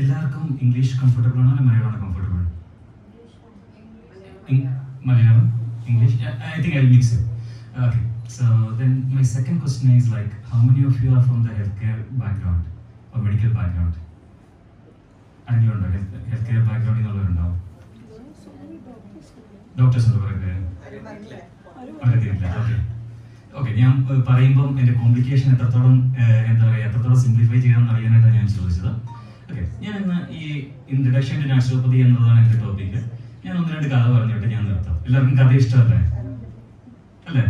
എല്ലാവർക്കും English comfortable ആണോ അല്ലെ മലയാളമാണ് comfortable? Malayalam, English. I think I'll mix it. Okay. So then my second question is like, how many of you are from the healthcare background or medical background? And you know healthcare background in doctors ഉണ്ട് പറയുന്നത്. Okay, ഞാൻ പറയുമ്പം എൻ്റെ complication എത്രത്തോളം എന്താ പറയുക എത്രത്തോളം simplify ചെയ്യാമെന്ന് അറിയാനായിട്ടാണ് ഞാൻ ചോദിച്ചത്. ഓക്കെ, ഞാൻ ഇന്ന് ഈ ഇൻട്രഡക്ഷൻ ടു നാച്ചുറോപ്പതി എന്നതാണ് എൻ്റെ ടോപ്പിക്ക്. ഞാൻ ഒന്ന് രണ്ട് കഥ പറഞ്ഞിട്ട് ഞാൻ നിർത്താം. എല്ലാവർക്കും കഥ ഇഷ്ടമല്ലേ? അല്ലേ?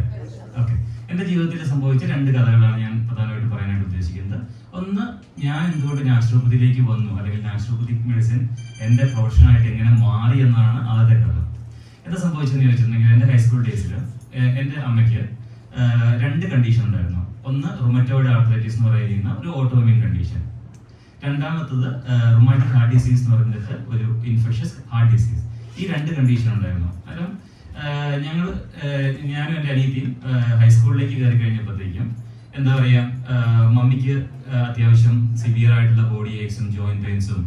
ഓക്കെ, എൻ്റെ ജീവിതത്തിൽ സംഭവിച്ച രണ്ട് കഥകളാണ് ഞാൻ പ്രധാനമായിട്ട് പറയാനായിട്ട് ഉദ്ദേശിക്കുന്നത്. ഒന്ന്, ഞാൻ എന്തുകൊണ്ട് നാച്ചുറോപ്പതിയിലേക്ക് വന്നു, അല്ലെങ്കിൽ നാച്ചുറോപ്പതിക് മെഡിസിൻ എൻ്റെ പ്രൊഫഷനായിട്ട് എങ്ങനെ മാറി എന്നാണ് ആദ്യത്തെ കഥ. എന്താ സംഭവിച്ചെന്ന് ചോദിച്ചിട്ടുണ്ടെങ്കിൽ, എൻ്റെ ഹൈസ്കൂൾ ഡേയ്സിൽ എൻ്റെ അമ്മയ്ക്ക് രണ്ട് കണ്ടീഷൻ ഉണ്ടായിരുന്നു. ഒന്ന് റുമറ്റോയിഡ് ആർത്രൈറ്റിസ് എന്ന് പറയുന്ന ഒരു ഓട്ടോഇമ്യൂൺ കണ്ടീഷൻ. രണ്ടാമത്തത് റുമാറ്റിക് ഹാർട്ട് ഡിസീസ് എന്ന് പറഞ്ഞിട്ട് ഒരു ഇൻഫെക്ഷ്യസ് ഹാർട്ട് ഡിസീസ്. ഈ രണ്ട് കണ്ടീഷൻ ഉണ്ടായിരുന്നു. കാരണം ഞാനും എൻ്റെ അനിയത്തിയും ഹൈസ്കൂളിലേക്ക് കയറി കഴിഞ്ഞപ്പോഴത്തേക്കും എന്താ പറയുക, മമ്മിക്ക് അത്യാവശ്യം സിവിയർ ആയിട്ടുള്ള ബോഡി ഏക്സും ജോയിന്റ് പെയിൻസും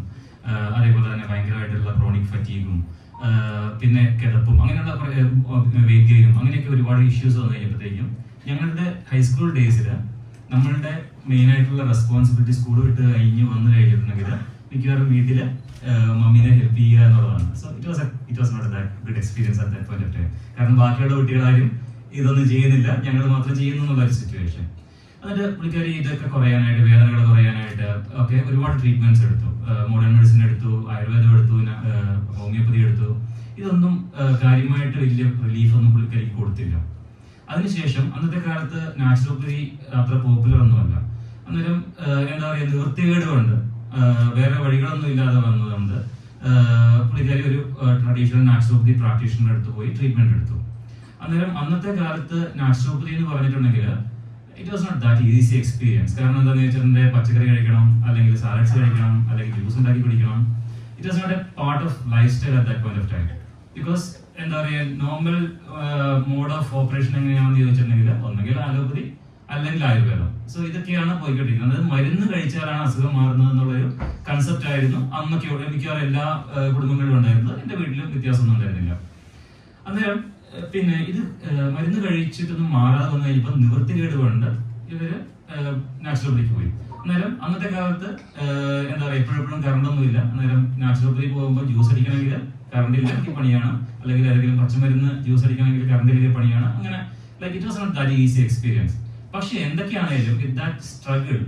അതേപോലെ തന്നെ ഭയങ്കരമായിട്ടുള്ള ക്രോണിക് ഫറ്റീഗും പിന്നെ കിടപ്പും അങ്ങനെയുള്ള വെയിറ്റ് ഗെയിനും അങ്ങനെയൊക്കെ ഒരുപാട് ഇഷ്യൂസ് വന്നു കഴിഞ്ഞപ്പോഴത്തേക്കും ഞങ്ങളുടെ ഹൈസ്കൂൾ ഡേയ്സിൽ നമ്മളുടെ മെയിൻ ആയിട്ടുള്ള റെസ്പോൺസിബിലിറ്റി സ്കൂൾ വിട്ട് കഴിഞ്ഞ് വന്നു കഴിഞ്ഞിട്ടുണ്ടെങ്കിൽ മിക്കവാറും വീട്ടിൽ മമ്മീനെ ഹെൽപ്പ് ചെയ്യുക എന്നുള്ളതാണ്. So it was not that good experience at that point of time. കാരണം ബാക്കിയുള്ള കുട്ടികളാരും ഇതൊന്നും ചെയ്യുന്നില്ല, ഞങ്ങൾ മാത്രം ചെയ്യുന്നു എന്നുള്ള ഒരു സിറ്റുവേഷൻ. എന്നിട്ട് പുള്ളിക്കാരി ഇതൊക്കെ കുറയാനായിട്ട്, വേദനകൾ കുറയാനായിട്ട് ഒക്കെ ഒരുപാട് ട്രീറ്റ്മെന്റ്സ് എടുത്തു. മോഡേൺ മെഡിസിൻ എടുത്തു, ആയുർവേദം എടുത്തു, ഹോമിയോപ്പതി എടുത്തു. ഇതൊന്നും കാര്യമായിട്ട് വലിയ റിലീഫ് ഒന്നും പുള്ളിക്കാരിക്ക് കൊടുത്തില്ല. അതിനുശേഷം അന്നത്തെ കാലത്ത് നാച്ചുറോപ്പതി അത്ര പോപ്പുലർ ഒന്നുമല്ല. അന്നേരം എന്താ പറയുക, നിവൃത്തികേട് കൊണ്ട് വേറെ വഴികളൊന്നും ഇല്ലാതെ വന്നതുകൊണ്ട് പുള്ളിക്കാരി ഒരു ട്രഡീഷണൽ നാച്ചുറോപ്പതി പ്രാക്ടീഷണറുടെ അടുത്ത് പോയി ട്രീറ്റ്മെന്റ് എടുത്തു. അന്നേരം അന്നത്തെ കാലത്ത് നാച്ചുറോപ്പതി എന്ന് പറഞ്ഞിട്ടുണ്ടെങ്കിൽ it was not that easy experience. കാരണം എന്താണെന്ന് വെച്ചിട്ടുണ്ടെങ്കിൽ പച്ചക്കറി കഴിക്കണം, അല്ലെങ്കിൽ സാലഡ്സ് കഴിക്കണം, അല്ലെങ്കിൽ ജ്യൂസ് ഉണ്ടാക്കി കുടിക്കണം. It was not a part of lifestyle at that point of time. Because എന്താ പറയുക, നോർമൽ മോഡ് ഓഫ് ഓപ്പറേഷൻ എങ്ങനെയാണെന്ന് ചോദിച്ചിട്ടുണ്ടെങ്കിൽ ഒന്നെങ്കിൽ അലോപ്പതി അല്ലെങ്കിൽ ആയുർവേദം. സോ ഇതൊക്കെയാണ് പോയിക്കൊണ്ടിരിക്കുന്നത്. അതായത് മരുന്ന് കഴിച്ചാലാണ് അസുഖം മാറുന്നത് എന്നുള്ളൊരു കൺസെപ്റ്റ് ആയിരുന്നു അന്നൊക്കെ മിക്കവാറും എല്ലാ കുടുംബങ്ങളിലും ഉണ്ടായിരുന്നത്. എൻ്റെ വീട്ടിലും വ്യത്യാസമൊന്നും ഉണ്ടായിരുന്നില്ല. അന്നേരം പിന്നെ ഇത് മരുന്ന് കഴിച്ചിട്ടൊന്നും മാറാതെ വന്നു കഴിഞ്ഞപ്പോൾ നിവൃത്തികേട് കൊണ്ട് ഇവര് നാച്ചുറോപ്പതിക്ക് പോയി. അന്നേരം അന്നത്തെ കാലത്ത് എന്താ പറയുക, എപ്പോഴെപ്പോഴും കറണ്ടൊന്നും ഇല്ല. അന്നേരം നാച്ചുറോപ്പതി പോകുമ്പോൾ ജ്യൂസ് അടിക്കണമെങ്കിൽ കറണ്ട് ഇല്ലെങ്കിൽ പണിയാണ്, അല്ലെങ്കിൽ ഏതെങ്കിലും പച്ചമരുന്ന് ജ്യൂസ് അടിക്കണമെങ്കിൽ കറണ്ട് ഇല്ലെങ്കിൽ പണിയാണ്. അങ്ങനെ like it was not that easy experience. പക്ഷെ എന്തൊക്കെയാണെങ്കിലും വിത്ത് ദാറ്റ് സ്ട്രഗിൾ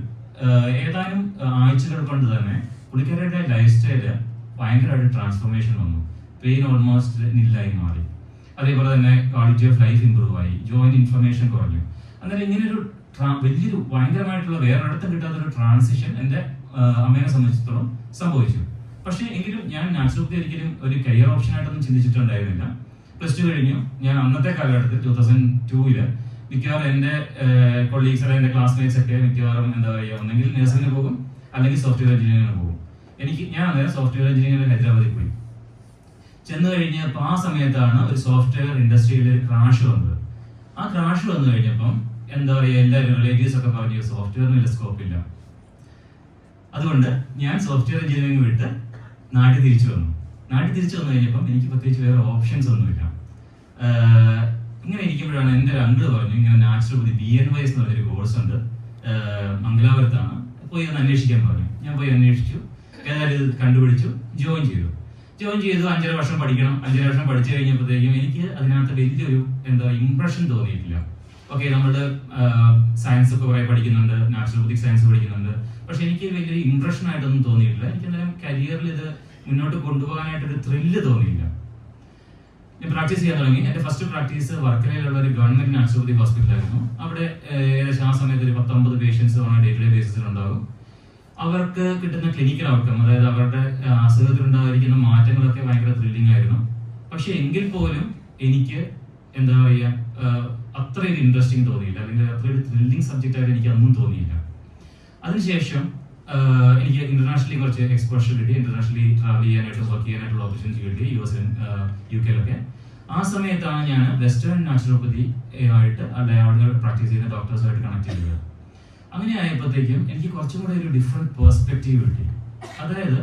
ഏതാനും ആഴ്ചകൾ കൊണ്ട് തന്നെ പുള്ളിക്കാരുടെ ലൈഫ് സ്റ്റൈല് ഭയങ്കരമായിട്ട് ട്രാൻസ്ഫോർമേഷൻ വന്നു. പെയിൻ ഓൾമോസ്റ്റ് നില്ലായി മാറി. അതേപോലെ തന്നെ ക്വാളിറ്റി ഓഫ് ലൈഫ് ഇംപ്രൂവ് ആയി, ജോയിന്റ് ഇൻഫർമേഷൻ കുറഞ്ഞു. അന്നേരം ഇങ്ങനൊരു വലിയൊരു ഭയങ്കരമായിട്ടുള്ള വേറൊരിടത്തും കിട്ടാത്തൊരു ട്രാൻസിഷൻ എൻ്റെ അമ്മയെ സംബന്ധിച്ചിടത്തോളം സംഭവിച്ചു. പക്ഷേ എങ്കിലും ഞാൻ നാച്ചുറോപ്പതി ഒരിക്കലും ഒരു കരിയർ ഓപ്ഷൻ ആയിട്ടൊന്നും ചിന്തിച്ചിട്ടുണ്ടായിരുന്നില്ല. +2 കഴിഞ്ഞു. ഞാൻ അന്നത്തെ കാലഘട്ടത്തിൽ 2002 മിക്കവാറും എൻ്റെ കൊളീഗ്സ് അല്ലെങ്കിൽ എൻ്റെ ക്ലാസ്മേറ്റ്സ് ഒക്കെ മിക്കവാറും എന്താ പറയുക, ഒന്നെങ്കിൽ നഴ്സിംഗിന് പോകും അല്ലെങ്കിൽ സോഫ്റ്റ്വെയർ എഞ്ചിനീയറിംഗിന് പോകും. ഞാൻ അന്നേരം സോഫ്റ്റ്വെയർ എഞ്ചിനീയറിംഗ് ഹൈദരാബാദിൽ പോയി. ചെന്ന് കഴിഞ്ഞപ്പോൾ ആ സമയത്താണ് ഒരു സോഫ്റ്റ്വെയർ ഇൻഡസ്ട്രിയിൽ ഒരു ക്രാഷ് വന്നത്. ആ ക്രാഷ് വന്നു കഴിഞ്ഞപ്പം എന്താ പറയുക, എല്ലാവരും റിലേറ്റീവ്സ് ഒക്കെ പറഞ്ഞു സോഫ്റ്റ്വെയറിന് വലിയ സ്കോപ്പ് ഇല്ല. അതുകൊണ്ട് ഞാൻ സോഫ്റ്റ്വെയർ എഞ്ചിനീയറിംഗ് വിട്ട് നാട്ടിൽ തിരിച്ചു വന്നു കഴിഞ്ഞപ്പം എനിക്ക് പ്രത്യേകിച്ച് വേറെ ഓപ്ഷൻസ് ഒന്നുമില്ല. ഇങ്ങനെ ഇരിക്കുമ്പോഴാണ് എൻ്റെ ഒരു അങ്കിൾ പറഞ്ഞു, ഇങ്ങനെ നാച്ചുറോപ്പതി BNYS എന്ന് പറഞ്ഞൊരു കോഴ്സ് ഉണ്ട്, മംഗലാപുരത്താണ്, പോയി ഒന്ന് അന്വേഷിക്കാൻ പറഞ്ഞു. ഞാൻ പോയി അന്വേഷിച്ചു, ഏതായാലും ഇത് കണ്ടുപിടിച്ചു, ജോയിൻ ചെയ്തു. 5.5 വർഷം പഠിക്കണം. 5.5 വർഷം പഠിച്ചു കഴിഞ്ഞപ്പോഴത്തേക്കും എനിക്ക് അതിനകത്ത് വലിയൊരു ഇംപ്രഷൻ തോന്നിയിട്ടില്ല. ഓക്കെ, നമ്മുടെ സയൻസ് ഒക്കെ കുറെ പഠിക്കുന്നുണ്ട്, നാച്ചുറോപ്പതിക് സയൻസ് പഠിക്കുന്നുണ്ട്, പക്ഷെ എനിക്ക് വലിയൊരു ഇംപ്രഷൻ ആയിട്ടൊന്നും തോന്നിയിട്ടില്ല. എനിക്ക് എന്തായാലും കരിയറിൽ ഇത് മുന്നോട്ട് കൊണ്ടുപോകാനായിട്ടൊരു ത്രില്ല് തോന്നിയില്ല. ഞാൻ പ്രാക്ടീസ് ചെയ്യാൻ തുടങ്ങി. എൻ്റെ ഫസ്റ്റ് പ്രാക്ടീസ് വർക്കലയിലുള്ള ഒരു ഗവൺമെന്റ് നാച്ചുറോപ്പതി ഹോസ്പിറ്റലായിരുന്നു. അവിടെ ഏകദേശം ആ സമയത്ത് ഒരു 19 പേഷ്യൻസ് ഡേ ടു ഡേ ബേസിസിൽ ഉണ്ടാകും. അവർക്ക് കിട്ടുന്ന ക്ലിനിക്കൽ ഔട്ട്കം, അതായത് അവരുടെ അസുഖത്തിലുണ്ടായിരിക്കുന്ന മാറ്റങ്ങളൊക്കെ ഭയങ്കര ത്രില്ലിംഗ് ആയിരുന്നു. പക്ഷെ എങ്കിൽ പോലും എനിക്ക് എന്താ പറയുക, അത്രയൊരു ഇൻട്രസ്റ്റിംഗ് തോന്നിയില്ല, അല്ലെങ്കിൽ അത്രയൊരു ത്രില്ലിംഗ് സബ്ജക്റ്റ് ആയിട്ട് എനിക്ക് അന്നും തോന്നിയില്ല. അതിനുശേഷം എനിക്ക് ഇന്റർനാഷണലി കുറച്ച് എക്സ്പോഷർ കിട്ടി. ഇന്റർനാഷണലി ട്രാവൽ ചെയ്യാനായിട്ട്, വർക്ക് ചെയ്യാനായിട്ടുള്ള ഓപ്പർച്യൂണിറ്റി കിട്ടി US UK ആ സമയത്താണ് ഞാൻ വെസ്റ്റേൺ നാച്ചുറോപ്പതി ആയിട്ട് ആളുകൾ പ്രാക്ടീസ് ചെയ്യുന്ന ഡോക്ടേഴ്സുമായിട്ട് കണക്ട് ചെയ്തത്. അങ്ങനെ ആയപ്പോഴത്തേക്കും എനിക്ക് കുറച്ചും കൂടെ ഒരു ഡിഫറെന്റ് പെർസ്പെക്റ്റീവ് കിട്ടി. അതായത്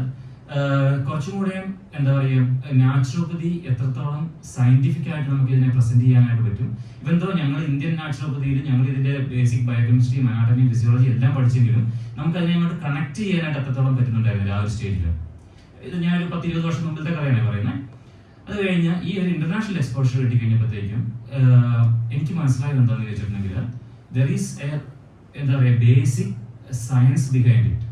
കുറച്ചും കൂടെ എന്താ പറയുക, നാച്ചുറോപ്പതി എത്രത്തോളം സയന്റിഫിക് ആയിട്ട് നമുക്ക് ഇതിനെ പ്രസന്റ് ചെയ്യാനായിട്ട് പറ്റും. ഇവന്തോ ഞങ്ങൾ ഇന്ത്യൻ നാച്ചുറോപ്പതിയിൽ ഞങ്ങൾ ഇതിന്റെ ബേസിക് ബയോകെമിസ്ട്രി, അനാട്ടമി, ഫിസിയോളജി എല്ലാം പഠിച്ചെങ്കിലും നമുക്ക് അതിനെ അങ്ങോട്ട് കണക്ട് ചെയ്യാനായിട്ട് എത്രത്തോളം പറ്റുന്നുണ്ടായിരുന്നില്ല ആ ഒരു സ്റ്റേജിൽ. ഇത് ഞാനൊരു 10-20 വർഷം മുമ്പിലത്തെ കഥയാണ് പറയുന്നത്. അത് കഴിഞ്ഞ് ഈ ഒരു ഇന്റർനാഷണൽ എക്സ്പോഷർ കിട്ടി കഴിഞ്ഞപ്പോഴത്തേക്കും എനിക്ക് മനസ്സിലായത് എന്താണെന്ന് ചോദിച്ചിട്ടുണ്ടെങ്കിൽ ദർ ഈസ് എന്താ പറയുക basic science behind it.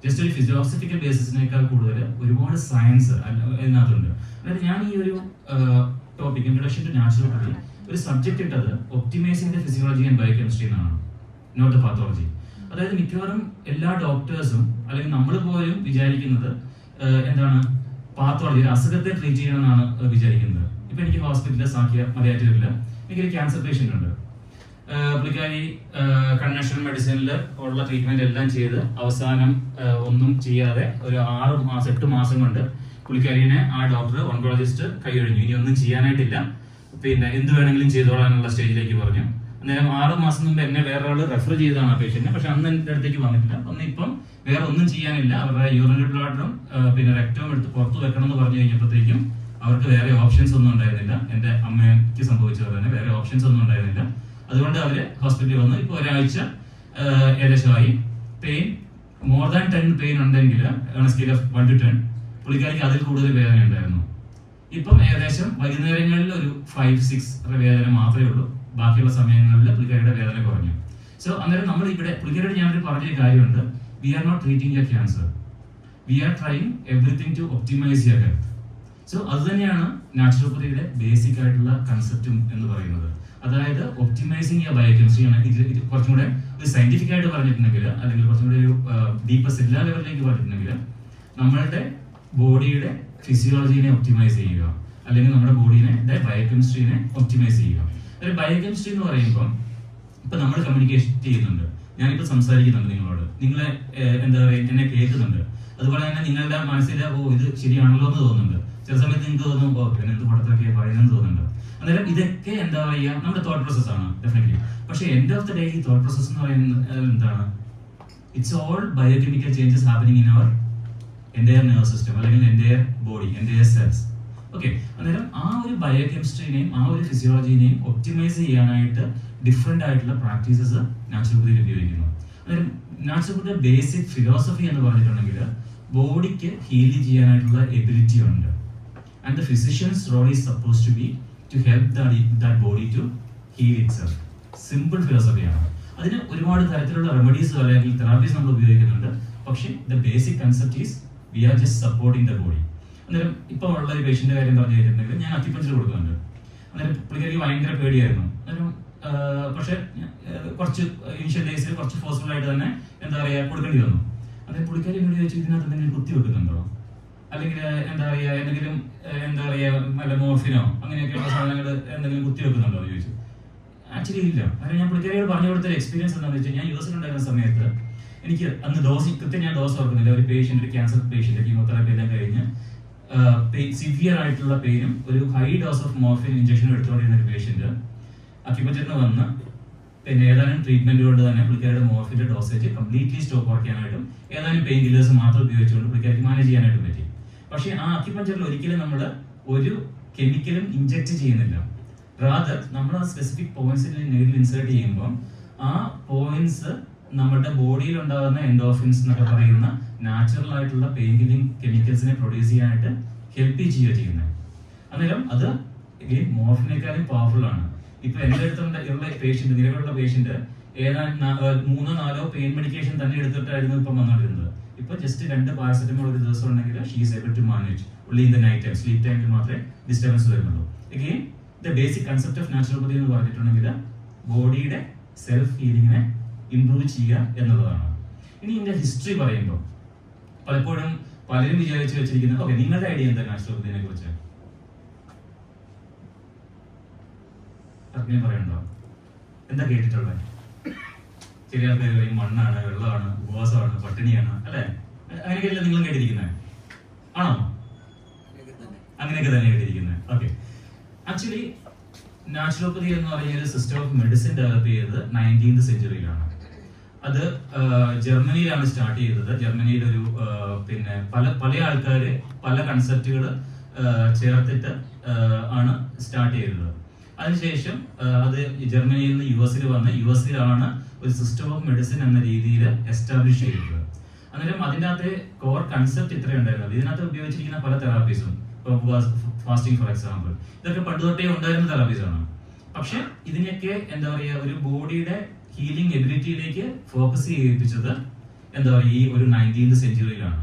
Just ഒരു ഫിലോസഫിക്കൽ ബേസിസിനേക്കാൾ കൂടുതൽ ഒരുപാട് സയൻസ് അതിനകത്തുണ്ട്. അതായത് ഞാൻ ഈ ഒരു ടോപ്പിക് ഇൻട്രൊഡക്ഷൻ ടു നാച്ചുറോപ്പതി ഒരു സബ്ജക്ട് ഇട്ടത് optimising the physiology and biochemistry എന്നാണ്, നോട്ട് ദ പാത്തോളജി. അതായത് മിക്കവാറും എല്ലാ ഡോക്ടേഴ്സും അല്ലെങ്കിൽ നമ്മൾ പോലും വിചാരിക്കുന്നത് എന്താണ്, പാത്തോളജി അസുഖത്തെ ട്രീറ്റ് ചെയ്യണമെന്നാണ് വിചാരിക്കുന്നത്. ഇപ്പൊ എനിക്ക് ഹോസ്പിറ്റലിൽ സാക്കിയ മലയാറ്റൂരിൽ എനിക്കൊരു ക്യാൻസർ പേഷ്യന്റ് ഉണ്ട്. പുള്ളിക്കാരി കൺവെൻഷണൽ മെഡിസിനിൽ ഉള്ള ട്രീറ്റ്മെന്റ് എല്ലാം ചെയ്ത് അവസാനം ഒന്നും ചെയ്യാതെ ഒരു 8 മാസം കൊണ്ട് പുള്ളിക്കാരിനെ ആ ഡോക്ടർ ഓൺകോളജിസ്റ്റ് കൈയൊഴിഞ്ഞു. ഇനി ഒന്നും ചെയ്യാനായിട്ടില്ല, പിന്നെ എന്ത് വേണമെങ്കിലും ചെയ്തോളാനുള്ള സ്റ്റേജിലേക്ക് പറഞ്ഞു. അന്നേരം 6 മാസം മുമ്പ് എന്നെ വേറെ ആൾ റെഫർ ചെയ്തതാണ് ആ പേഷ്യന്റിനെ. പക്ഷെ അന്ന് എൻ്റെ അടുത്തേക്ക് വന്നിട്ടില്ല. ഇപ്പം വേറെ ഒന്നും ചെയ്യാനില്ല, അവരുടെ യൂറിനറി ബ്ലാഡറും പിന്നെ രക്തവും എടുത്ത് പുറത്തു വെക്കണം എന്ന് പറഞ്ഞു കഴിഞ്ഞപ്പോഴത്തേക്കും അവർക്ക് വേറെ ഓപ്ഷൻസ് ഒന്നും ഉണ്ടായിരുന്നില്ല. എൻ്റെ അമ്മയ്ക്ക് സംഭവിച്ചത് തന്നെ വേറെ ഓപ്ഷൻസ് ഒന്നും ഉണ്ടായിരുന്നില്ല. അതുകൊണ്ട് അവര് ഹോസ്പിറ്റലിൽ വന്നു. ഇപ്പൊ ഒരാഴ്ച ഏകദേശമായി. പെയിൻ മോർ ദാൻ 10 പെയിൻ ഉണ്ടെങ്കിൽ സ്കെയിൽ ഓഫ് 1 to 10 പുള്ളിക്കാരിക്ക് അതിൽ കൂടുതൽ വേദന ഉണ്ടായിരുന്നു. ഇപ്പം ഏകദേശം വൈകുന്നേരങ്ങളിൽ ഒരു 5-6 വേദന മാത്രമേ ഉള്ളൂ. ബാക്കിയുള്ള സമയങ്ങളിൽ പുള്ളിക്കാരിയുടെ വേദന കുറഞ്ഞു. സോ അന്നേരം നമ്മൾ ഇവിടെ പുള്ളിക്കാരോട് ഞാനൊരു പറഞ്ഞൊരു കാര്യമുണ്ട്, we are not treating your cancer, we are trying everything to optimise your health. So അത് തന്നെയാണ് നാച്ചുറോപ്പതിയുടെ ബേസിക് ആയിട്ടുള്ള കൺസെപ്റ്റും എന്ന് പറയുന്നത്. അതായത് ഒപ്റ്റിമൈസിങ് യുവർ ബയോകെമിസ്ട്രിയാണ്. ഇത് കുറച്ചും കൂടെ ഒരു സയന്റിഫിക് ആയിട്ട് പറഞ്ഞിട്ടുണ്ടെങ്കിൽ അല്ലെങ്കിൽ കുറച്ചും കൂടെ ഒരു ഡീപ്പർ സെല്ലുലാർ ലെവലിലേക്ക് പറഞ്ഞിട്ടുണ്ടെങ്കിൽ നമ്മളുടെ ബോഡിയുടെ ഫിസിയോളജിനെ ഒപ്റ്റിമൈസ് ചെയ്യുക, അല്ലെങ്കിൽ നമ്മുടെ ബോഡിയുടെ ബയോകെമിസ്ട്രിനെ ഒപ്റ്റിമൈസ് ചെയ്യുക. ഒരു ബയോകെമിസ്ട്രി എന്ന് പറയുമ്പോൾ ഇപ്പൊ നമ്മൾ കമ്മ്യൂണിക്കേഷൻ ചെയ്യുന്നുണ്ട്, ഞാനിപ്പോൾ സംസാരിക്കുന്നുണ്ട് നിങ്ങളോട്, നിങ്ങളെ എന്താ പറയുക എന്നെ കേൾക്കുന്നുണ്ട്. അതുപോലെ തന്നെ നിങ്ങളുടെ മനസ്സിൽ ഇത് ശരിയാണല്ലോ എന്ന് തോന്നുന്നുണ്ട്. ചില സമയത്ത് നിങ്ങൾക്ക് തോന്നും എന്ത് പടത്തൊക്കെ പറയുന്നതെന്ന് തോന്നുന്നുണ്ട്. അന്നേരം ഇതൊക്കെ എന്താ പറയുക നമ്മുടെ തോട്ട് പ്രോസസ് ആണ് ഡെഫിനറ്റ്ലി. പക്ഷെ എൻഡ് ഓഫ് ദ ഡേ ഈ തോട്ട് പ്രോസസ് എന്ന് പറയുന്നത് എന്താണ്, it's all biochemical changes happening in our entire nerve system അല്ലെങ്കിൽ entire body, entire cells. Okay, അന്നേരം ആ ഒരു ബയോകെമിസ്ട്രിനെയും ആ ഒരു ഫിസിയോളജിനെയും ഒപ്റ്റിമൈസ് ചെയ്യാനായിട്ട് ഡിഫറെന്റ് ആയിട്ടുള്ള പ്രാക്ടീസസ് നാച്ചുറോപ്പതിയിൽ ഉപയോഗിക്കുന്നു. അന്നേരം നാച്ചുറോപ്പതിയുടെ ബേസിക് ഫിലോസഫി എന്ന് പറഞ്ഞിട്ടുണ്ടെങ്കിൽ ബോഡിക്ക് ഹീൽ ചെയ്യാനായിട്ടുള്ള എബിലിറ്റി ഉണ്ട്. And the physicians role is suppose to be to help that body to heal itself. Simple ഫിലോസഫിയാണ്. അതിന് ഒരുപാട് തരത്തിലുള്ള റെമഡീസ് അല്ലെങ്കിൽ തെറാപ്പീസ് നമ്മൾ ഉപയോഗിക്കുന്നുണ്ട്. പക്ഷേ the basic concept is we are just supporting the body. അന്നേരം ഇപ്പോൾ ഉള്ള ഒരു പേഷ്യന്റെ കാര്യം പറഞ്ഞു കഴിഞ്ഞിട്ടുണ്ടെങ്കിൽ ഞാൻ അക്യുപഞ്ചർ കൊടുക്കുന്നുണ്ട്. അന്നേരം പുള്ളിക്കാരിക്ക് ഭയങ്കര പേടിയായിരുന്നു. അന്നേരം പക്ഷെ കുറച്ച് ഇനിഷ്യൽ ഡേയ്സിൽ കുറച്ച് ഫോഴ്സ്ഫുൾ ആയിട്ട് തന്നെ എന്താ പറയുക കൊടുക്കേണ്ടി വന്നു. അന്നേരം പുള്ളിക്കാരി എന്നോട് ചോദിച്ചു, ഇതിനകത്ത് എന്തെങ്കിലും കുത്തി വെക്കുന്നുണ്ടോ, അല്ലെങ്കിൽ എന്താ പറയുക എന്തെങ്കിലും എന്താ പറയുക നല്ല മോർഫിനോ അങ്ങനെയൊക്കെയുള്ള സാധനങ്ങൾ എന്തെങ്കിലും കുത്തിവെക്കുന്നുണ്ടോ എന്ന് ചോദിച്ചു. ആക്ച്വലി ഇല്ല. കാരണം ഞാൻ പുള്ളിക്കാരിയോട് പറഞ്ഞു കൊടുത്തൊരു എക്സ്പീരിയൻസ് എന്താണെന്ന് വെച്ചാൽ, ഞാൻ യൂസിലുണ്ടായിരുന്ന സമയത്ത് എനിക്ക് അന്ന് കൃത്യം ഞാൻ ഡോസ് ഓർക്കുന്നില്ല. ഒരു പേഷ്യന്റ്, ഒരു ക്യാൻസർ പേഷ്യന്റ് കീമോതെറാപ്പി എല്ലാം കഴിഞ്ഞ് സിവിയർ ആയിട്ടുള്ള പെയിനും ഒരു ഹൈ ഡോസ് ഓഫ് മോർഫിൻ ഇഞ്ചക്ഷനും എടുത്തുകൊണ്ടിരുന്ന ഒരു പേഷ്യന്റ് അക്യുപഞ്ചറിന് വന്ന് പിന്നെ ഏതാനും ട്രീറ്റ്മെന്റ് കൊണ്ട് തന്നെ പുള്ളിക്കാരുടെ മോർഫിന്റെ ഡോസേജ് കംപ്ലീറ്റ്ലി സ്റ്റോപ്പ് കുറയ്ക്കാനായിട്ടും ഏതാനും പെയിൻ കില്ലേഴ്സ് മാത്രം ഉപയോഗിച്ചുകൊണ്ട് പുള്ളിക്കാർക്ക് മാനേജ് ചെയ്യാനായിട്ടും പറ്റി. പക്ഷെ ആ അക്യുപഞ്ചറിൽ ഒരിക്കലും നമ്മൾ ഒരു കെമിക്കലും ഇഞ്ചക്ട് ചെയ്യുന്നില്ല. റാദർ നമ്മൾ ആ സ്പെസിഫിക് പോയിന്റ്സിൽ നീഡിൽ ഇൻസേർട്ട് ചെയ്യുമ്പോൾ ആ പോയിന്റ്സ് നമ്മുടെ ബോഡിയിൽ ഉണ്ടാകുന്ന എൻഡോർഫിൻസ് എന്നൊക്കെ പറയുന്ന നാച്ചുറൽ ആയിട്ടുള്ള പെയിൻ കില്ലിംഗ് കെമിക്കൽസിനെ പ്രൊഡ്യൂസ് ചെയ്യാനായിട്ട് ഹെൽപ്പ് ചെയ്യുന്നത്. അന്നേരം അത് മോർഫിനേക്കാളും പവർഫുൾ ആണ്. ഇപ്പൊ എന്റെ അടുത്തുള്ള പേഷ്യന്റ്, നിലവിലുള്ള പേഷ്യന്റ് ഏതാണ്ട് 3-4 പെയിൻ മെഡിക്കേഷൻ തന്നെ എടുത്തിട്ടായിരുന്നു ഇപ്പം വന്നോണ്ടിരുന്നത്. ഇപ്പൊ ജസ്റ്റ് 2 പാരസെറ്റമോൾ ഒരു ദിവസം ഉണ്ടെങ്കിൽ she is able to manage only in the night time. Sleep ടൈമിൽ മാത്രമേ ഡിസ്റ്റർബൻസ് വരുന്നുള്ളൂ. Again the basic concept of naturopathy എന്ന് പറഞ്ഞിട്ടുണ്ടെങ്കിൽ ബോഡിയുടെ സെൽഫ് ഹീലിങ്ങിനെ ഇംപ്രൂവ് ചെയ്യുക എന്നുള്ളതാണ്. ഇനി ഇതിന്റെ ഹിസ്റ്ററി പറയുമ്പോൾ പലപ്പോഴും പലരും വിചാരിച്ചു വെച്ചിരിക്കുന്നത്, ഓക്കെ നിങ്ങളുടെ ഐഡിയ എന്താ നാച്ചുറോപ്പതിനെ കുറിച്ച് പറയണ്ടോ? എന്താ കേട്ടിട്ടുള്ളത്? ചില ആൾക്കാർ പറയും മണ്ണാണ്, വെള്ളമാണ്, ഉപവാസമാണ്, പട്ടിണിയാണ്, അല്ലെ? അങ്ങനെയൊക്കെയല്ലേ നിങ്ങളും കേട്ടിരിക്കുന്നത്? ആണോ? അങ്ങനെയൊക്കെ തന്നെ കേട്ടിരിക്കുന്നത്. ഓക്കെ, ആക്ച്വലി നാച്ചുറോപ്പതി എന്ന് പറയുന്ന ഒരു സിസ്റ്റം ഓഫ് മെഡിസിൻ ഡെവലപ്പ് ചെയ്തത് 19th സെഞ്ചുറിയിലാണ്. അത് ജർമ്മനിയിലാണ് സ്റ്റാർട്ട് ചെയ്തത്. ജർമ്മനിയിൽ ഒരു പിന്നെ പല ആൾക്കാര് പല കൺസെപ്റ്റുകൾ ചേർത്തിട്ട് ആണ് സ്റ്റാർട്ട് ചെയ്തത്. അതിനുശേഷം അത് ജർമ്മനിയിൽ നിന്ന് യുഎസിൽ വന്ന് യുഎസിലാണ് ഒരു സിസ്റ്റം ഓഫ് മെഡിസിൻ എന്ന രീതിയിൽ എസ്റ്റാബ്ലിഷ് ചെയ്തത്. അന്നേരം അതിൻ്റെ അകത്ത് കോർ കൺസെപ്റ്റ് ഇത്രയും ഉണ്ടായിരുന്നത്. ഇതിനകത്ത് ഉപയോഗിച്ചിരിക്കുന്ന പല തെറാപ്പീസും, ഫാസ്റ്റിംഗ് ഫോർ എക്സാമ്പിൾ, ഇതൊക്കെ പണ്ട് തൊട്ടേ ഉണ്ടായിരുന്ന തെറാപ്പീസാണ്. പക്ഷെ ഇതിനൊക്കെ എന്താ പറയുക, ഒരു ബോഡിയുടെ ഹീലിംഗ് എബിലിറ്റിയിലേക്ക് ഫോക്കസ് ചെയ്യിപ്പിച്ചത് എന്താ പറയുക ഈ ഒരു 19th സെഞ്ചുറിയിലാണ്.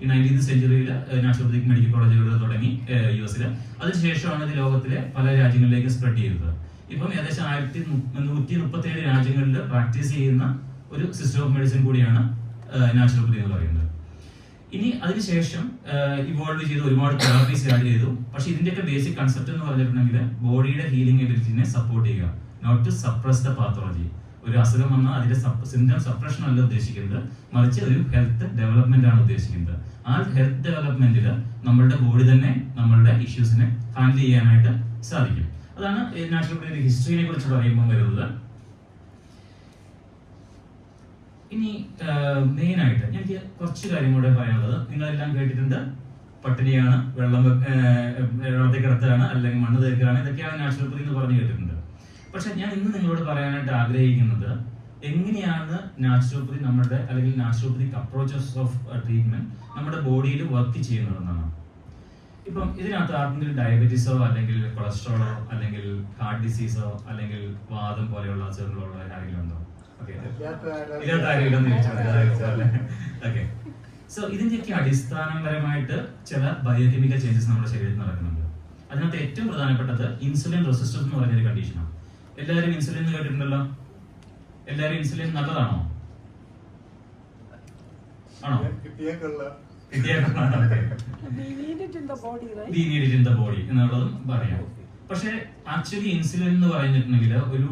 ഈ 19th സെഞ്ചുറിയിൽ നാച്ചുറോപ്പതിക് മെഡിക്കൽ കോളേജുകൾ തുടങ്ങി യുഎസിൽ. അതിനുശേഷമാണ് ഇത് ലോകത്തിലെ പല രാജ്യങ്ങളിലേക്ക് സ്പ്രെഡ് ചെയ്തത്. ഇപ്പം ഏകദേശം 1137 രാജ്യങ്ങളിൽ പ്രാക്ടീസ് ചെയ്യുന്ന ഒരു സിസ്റ്റം ഓഫ് മെഡിസിൻ കൂടിയാണ് നാച്ചുറോപ്പതി എന്ന് പറയുന്നത്. ഇനി അതിനുശേഷം ഇവോൾവ് ചെയ്ത് ഒരുപാട് തെറാപ്പീസ് ആഡ് ചെയ്തു. പക്ഷെ ഇതിന്റെയൊക്കെ ബേസിക് കൺസെപ്റ്റ് എന്ന് പറഞ്ഞിട്ടുണ്ടെങ്കിൽ ബോഡിയുടെ ഹീലിംഗ് എബിലിറ്റിനെ സപ്പോർട്ട് ചെയ്യുക, not to suppress the pathology. ഒരു അസുഖം വന്നാൽ അതിന്റെ സിംറ്റം സപ്രഷൻ അല്ല ഉദ്ദേശിക്കുന്നത്, മറിച്ച് ഒരു ഹെൽത്ത് ഡെവലപ്മെന്റ് ആണ് ഉദ്ദേശിക്കുന്നത്. ആ ഹെൽത്ത് ഡെവലപ്മെന്റിൽ നമ്മളുടെ ബോഡി തന്നെ നമ്മളുടെ ഇഷ്യൂസിനെ ഹാൻഡിൽ ചെയ്യാനായിട്ട് സാധിക്കും. അതാണ് നാച്ചുറോപ്പതിയുടെ ഹിസ്റ്ററിനെ കുറിച്ച് പറയുമ്പോൾ വരുന്നത്. ഇനി മെയിൻ ആയിട്ട് എനിക്ക് കുറച്ച് കാര്യം കൂടെ പറയാനുള്ളത്. നിങ്ങളെല്ലാം കേട്ടിട്ടുണ്ട്, പട്ടിണിയാണ്, വെള്ളത്തെ കിടത്തുകയാണ്, അല്ലെങ്കിൽ മണ്ണ് തേക്കുകയാണ്, ഇതൊക്കെയാണ് നാച്ചുറോപ്പതി എന്ന് പറഞ്ഞു കേട്ടിട്ടുണ്ട്. പക്ഷെ ഞാൻ ഇന്ന് നിങ്ങളോട് പറയാനായിട്ട് ആഗ്രഹിക്കുന്നത് എങ്ങനെയാണ് നാച്ചുറോപ്പതി നമ്മുടെ, അല്ലെങ്കിൽ നാച്ചുറോപ്പതിക് അപ്രോച്ചസ് ഓഫ് ട്രീറ്റ്മെന്റ് നമ്മുടെ ബോഡിയിൽ വർക്ക് ചെയ്യുന്നതെന്നാണ്. ഇപ്പം ഇതിനകത്ത് ആർക്കെങ്കിലും ഡയബറ്റീസോ അല്ലെങ്കിൽ കൊളസ്ട്രോളോ അല്ലെങ്കിൽ ഹാർട്ട് ഡിസീസോ അല്ലെങ്കിൽ വാദം പോലെയുള്ള അസുഖങ്ങളുള്ള ആരെങ്കിലും ഉണ്ടോ? സോ ഇതിന്റെയൊക്കെ അടിസ്ഥാനപരമായിട്ട് ചില ബയോകെമിക്കൽ ചേഞ്ചസ് നമ്മുടെ ശരീരത്തിൽ നടക്കുന്നുണ്ട്. അതിനകത്ത് ഏറ്റവും പ്രധാനപ്പെട്ടത് ഇൻസുലിൻ റെസിസ്റ്റൻസ് എന്ന് പറയുന്ന ഒരു കണ്ടീഷനാണ്. എല്ലാവരും ഇൻസുലിൻ എന്ന് കേട്ടിട്ടുണ്ടല്ലോ. എല്ലാവരും ഇൻസുലിൻ നല്ലതാണോ? ആണോ? ബോഡി എന്നുള്ളതും പറയാം. പക്ഷെ ആക്ച്വലി ഇൻസുലിൻ എന്ന് പറഞ്ഞിട്ടുണ്ടെങ്കിൽ ഒരു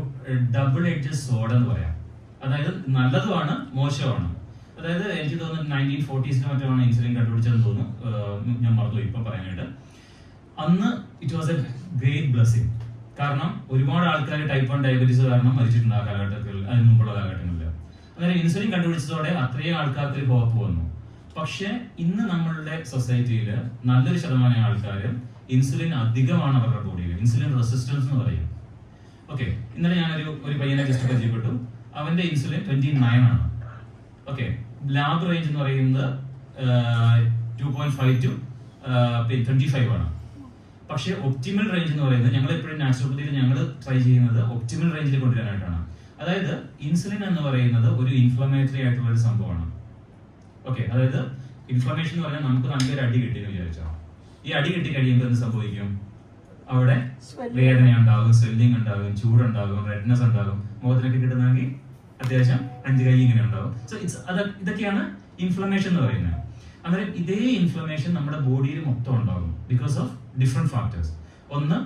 ഡബിൾ എഡ്ജ് സോഡ് എന്ന് പറയാം. അതായത് നല്ലതുമാണ്, മോശമാണ്. അതായത് എനിക്ക് തോന്നുന്നു 1940s മറ്റാണ് ഇൻസുലിൻ കണ്ടുപിടിച്ചതെന്ന് തോന്നുന്നു, ഞാൻ മറന്നുപോയി ഇപ്പം പറയാനായിട്ട്. അന്ന് it was A great blessing. കാരണം ഒരുപാട് ആൾക്കാർ ടൈപ്പ് 1 ഡയബറ്റീസ് കാരണം മരിച്ചിട്ടുണ്ട് ആ കാലഘട്ടത്തിൽ, അതിന് മുമ്പുള്ള കാലഘട്ടങ്ങളിൽ. അങ്ങനെ ഇൻസുലിൻ കണ്ടുപിടിച്ചതോടെ അത്രയും ആൾക്കാർക്ക് ഒരു ഹോപ്പ് വന്നു. പക്ഷെ ഇന്ന് നമ്മളുടെ സൊസൈറ്റിയിൽ നല്ലൊരു ശതമാനം ആൾക്കാർ ഇൻസുലിൻ അധികമാണ് അവരുടെ ബോഡിയിൽ. ഇൻസുലിൻ റെസിസ്റ്റൻസ് എന്ന് പറയും. ഓക്കെ, ഇന്നലെ ഞാനൊരു പയ്യനെ ജസ്റ്റ് പരിചയപ്പെട്ടു. അവന്റെ ഇൻസുലിൻ 29 ആണ്. ഓക്കെ, ലാബ് റേഞ്ച് എന്ന് പറയുന്നത് 2.5 to 25 ആണ്. പക്ഷെ ഒപ്റ്റിമൽ റേഞ്ച് എന്ന് പറയുന്നത് ഞങ്ങൾ എപ്പോഴും നാച്ചുറോപ്പതിയിൽ ഞങ്ങൾ ട്രൈ ചെയ്യുന്നത് ഒപ്റ്റിമൽ റേഞ്ചിൽ കൊണ്ടുവരാനായിട്ടാണ്. അതായത് ഇൻസുലിൻ എന്ന് പറയുന്നത് ഒരു ഇൻഫ്ലമേറ്ററി ആയിട്ടുള്ള ഒരു സംഭവമാണ്. ഓക്കെ, അതായത് ഇൻഫ്ലമേഷൻ എന്ന് പറഞ്ഞാൽ നമുക്ക് നല്ലൊരു അടി കിട്ടിയെന്ന് വിചാരിച്ചോ. ഈ അടി കിട്ടി കഴിയുമ്പോൾ എന്ത് സംഭവിക്കും? അവിടെ വേദന ഉണ്ടാകും, സ്വെല്ലിംഗ് ഉണ്ടാകും, ചൂടുണ്ടാകും, റെഡ്നെസ് ഉണ്ടാകും. മുഖത്തിനൊക്കെ കിട്ടുന്നെങ്കിൽ അത്യാവശ്യം 5 കൈ ഇങ്ങനെ ഉണ്ടാകും. സോ ഇതൊക്കെയാണ് ഇൻഫ്ലമേഷൻ എന്ന് പറയുന്നത്. അന്നേരം ഇതേ ഇൻഫ്ലമേഷൻ നമ്മുടെ ബോഡിയിൽ മൊത്തം ഉണ്ടാകും ബിക്കോസ് ഓഫ് ഡിഫറെന്റ് ഫാക്ടേഴ്സ്. ഒന്ന്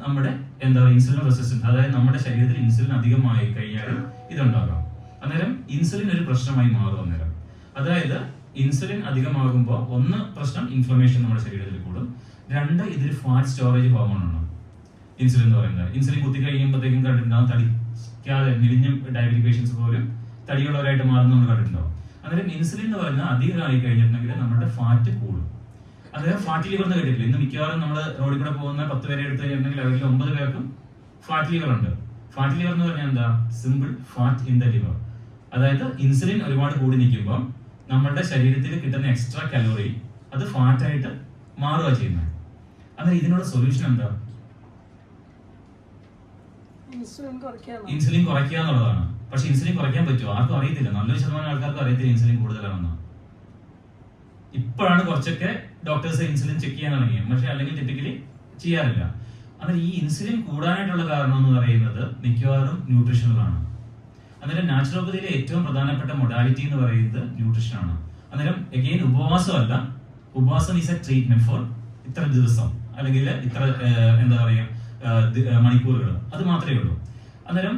നമ്മുടെ എന്താ പറയുക ഇൻസുലിൻ റെസിസ്റ്റൻസ്, അതായത് നമ്മുടെ ശരീരത്തിൽ ഇൻസുലിൻ അധികമായി കഴിഞ്ഞാൽ ഇതുണ്ടാകാം. അന്നേരം ഇൻസുലിൻ ഒരു പ്രശ്നമായി മാറും അന്നേരം. അതായത് ഇൻസുലിൻ അധികമാകുമ്പോൾ ഒന്ന് പ്രശ്നം ഇൻഫ്ലമേഷൻ നമ്മുടെ ശരീരത്തിൽ കൂടും. 2 ഇതൊരു ഫാറ്റ് സ്റ്റോറേജ് ഹോർമോണാണ് ഇൻസുലിൻ എന്ന് പറയുന്നത്. ഇൻസുലിൻ കുത്തി കഴിയുമ്പോഴത്തേക്കും കണ്ടിട്ടുണ്ടാവും തടിക്കാതെ മെലിഞ്ഞ ഡയബറ്റിക് പേഷ്യൻസ് പോലും തടിയുള്ളവരായിട്ട് മാറുന്ന നമ്മൾ കണ്ടിട്ടുണ്ടാവും. അന്നേരം ഇൻസുലിൻ എന്ന് പറയുന്നത് അധികമായി കഴിഞ്ഞിട്ടുണ്ടെങ്കിൽ നമ്മുടെ ഫാറ്റ് കൂടും. അതായത് ഫാറ്റ് ലിവർ എന്ന് കേട്ടിട്ടില്ല. ഇന്ന് മിക്കവാറും നമ്മൾ റോഡിൽ കൂടെ പോകുന്ന 10 പേരെ എടുത്തു കഴിഞ്ഞിട്ടുണ്ടെങ്കിൽ അവരിൽ 9 പേർക്കും ഫാറ്റ് ലിവർ ഉണ്ട്. ഫാറ്റ് ലിവർ എന്ന് പറഞ്ഞാൽ എന്താ? Simple, fat in the liver. അതായത് ഇൻസുലിൻ ഒരുപാട് കൂടി നിൽക്കുമ്പോൾ നമ്മളുടെ ശരീരത്തിൽ കിട്ടുന്ന എക്സ്ട്രാ കലോറി അത് ഫാറ്റായിട്ട് മാറുക ചെയ്യുന്നത്. അന്നേരം ഇതിനുള്ള സൊല്യൂഷൻ എന്താ? ഇൻസുലിൻ കുറയ്ക്കുക എന്നുള്ളതാണ്. പക്ഷെ ഇൻസുലിൻ കുറയ്ക്കാൻ പറ്റുമോ? ആർക്കും അറിയത്തില്ല. നല്ലൊരു ശതമാനം ആൾക്കാർക്ക് അറിയത്തില്ല ഇൻസുലിൻ കൂടുതലാണെന്ന്. ഇപ്പോഴാണ് കുറച്ചൊക്കെ ഡോക്ടേഴ്സ് ഇൻസുലിൻ ചെക്ക് ചെയ്യാൻ തുടങ്ങിയത്. പക്ഷെ അല്ലെങ്കിൽ ടിപ്പിക്കലി ചെയ്യാറില്ല. അന്നേരം ഈ ഇൻസുലിൻ കൂടാനായിട്ടുള്ള കാരണം എന്ന് പറയുന്നത് മിക്കവാറും ന്യൂട്രീഷനിലാണ്. അന്നേരം നാച്ചുറോപ്പതിയിലെ ഏറ്റവും പ്രധാനപ്പെട്ട മൊഡാലിറ്റി എന്ന് പറയുന്നത് ന്യൂട്രീഷൻ ആണ്. അന്നേരം എഗെയിൻ ഉപവാസമല്ല, ഉപവാസം ഈസ് എ ട്രീറ്റ്മെന്റ് ഫോർ ഇത്ര ദിവസം അല്ലെങ്കിൽ ഇത്ര എന്താ പറയുക മണിക്കൂറുകൾ, അത് മാത്രമേ ഉള്ളൂ. അന്നേരം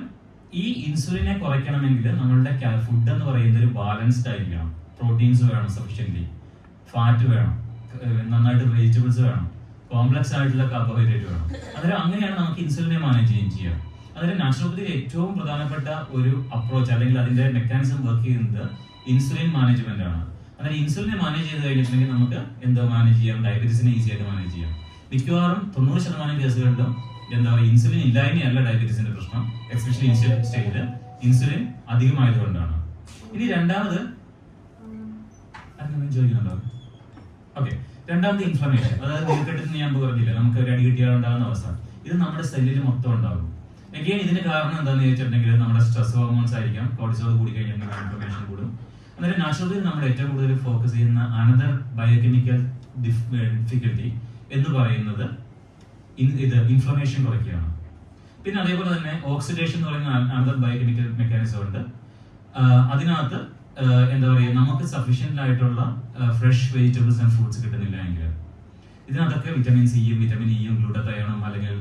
ഈ ഇൻസുലിനെ കുറയ്ക്കണമെങ്കിൽ നമ്മളുടെ ഫുഡ് എന്ന് പറയുന്നത് ഒരു ബാലൻസ്ഡ് ആയിരിക്കണം. പ്രോട്ടീൻസ് വേണം സഫീഷ്യന്റ്ലി, ഫാറ്റ് വേണം, നന്നായിട്ട് വെജിറ്റബിൾസ് വേണം, കോംപ്ലക്സ് ആയിട്ടുള്ള കാർബോഹൈഡ്രേറ്റ് വേണം. അന്നേരം അങ്ങനെയാണ് നമുക്ക് ഇൻസുലിനെ മാനേജ് ചെയ്യുക. അതിന് നാച്ചുറോപ്പതിയിൽ ഏറ്റവും പ്രധാനപ്പെട്ട ഒരു അപ്രോച്ച് അല്ലെങ്കിൽ അതിന്റെ മെക്കാനിസം വർക്ക് ചെയ്യുന്നത് ഇൻസുലിൻ മാനേജ്മെന്റ് ആണ്. അതായത് ഇൻസുലിനെ മാനേജ് ചെയ്ത് കഴിഞ്ഞിട്ടുണ്ടെങ്കിൽ നമുക്ക് എന്തോ മാനേജ് ചെയ്യാം, ഡയബറ്റീസിനെ ഈസി ആയിട്ട് മാനേജ് ചെയ്യാം. മിക്കവാറും 90% കേസുകളിലും എന്താ പറയുക, ഇൻസുലിൻ ഇല്ലായ്മയല്ല ഡയബറ്റീസിന്റെ പ്രശ്നം, എസ്പെഷ്യലി ഇനിഷ്യൽ സ്റ്റേജിൽ ഇൻസുലിൻ അധികമായതുകൊണ്ടാണ്. ഇനി രണ്ടാമത് ചോദിക്കുന്നുണ്ടോ? ഓക്കെ, രണ്ടാമത് ഇൻഫ്ലമേഷൻ, അതായത് നീർക്കെട്ടിന് ഞാൻ പറഞ്ഞില്ല, നമുക്ക് ഒരു അടി കിട്ടിയാലുണ്ടാകുന്ന അവസ്ഥ, ഇത് നമ്മുടെ സെല്ലിൽ മൊത്തം ഉണ്ടാകും. എഗെയിൻ ഇതിന്റെ കാരണം എന്താണെന്ന് ചോദിച്ചിട്ടുണ്ടെങ്കിൽ നമ്മുടെ സ്ട്രെസ് ഹോർമോൺസ് ആയിരിക്കാം. കോർട്ടിസോൾ കൂടി കഴിഞ്ഞാൽ ഇൻഫ്ലമേഷൻ കൂടും. അന്നേരം നാച്ചുറലി നമ്മൾ ഏറ്റവും കൂടുതൽ ഫോക്കസ് ചെയ്യുന്ന അനദർ ബയോകെമിക്കൽ ഡിഫിക്കൽറ്റി എന്ന് പറയുന്നത് ഇത് ഇൻഫ്ലമേഷൻ കുറയ്ക്കുകയാണ്. പിന്നെ അതേപോലെ തന്നെ ഓക്സിഡേഷൻ എന്ന് പറയുന്ന അനദർ ബയോകെമിക്കൽ മെക്കാനിസം ഉണ്ട്. അതിനകത്ത് എന്താ പറയുക, നമുക്ക് സഫീഷ്യന്റ് ആയിട്ടുള്ള ഫ്രഷ് വെജിറ്റബിൾസ് ആൻഡ് ഫ്രൂട്ട്സ് കിട്ടുന്നില്ല എങ്കിൽ ഇതിനകത്തൊക്കെ വിറ്റമിൻ സിയും വിറ്റമിൻ ഇയും ഗ്ലൂട്ടത്തയോണും അല്ലെങ്കിൽ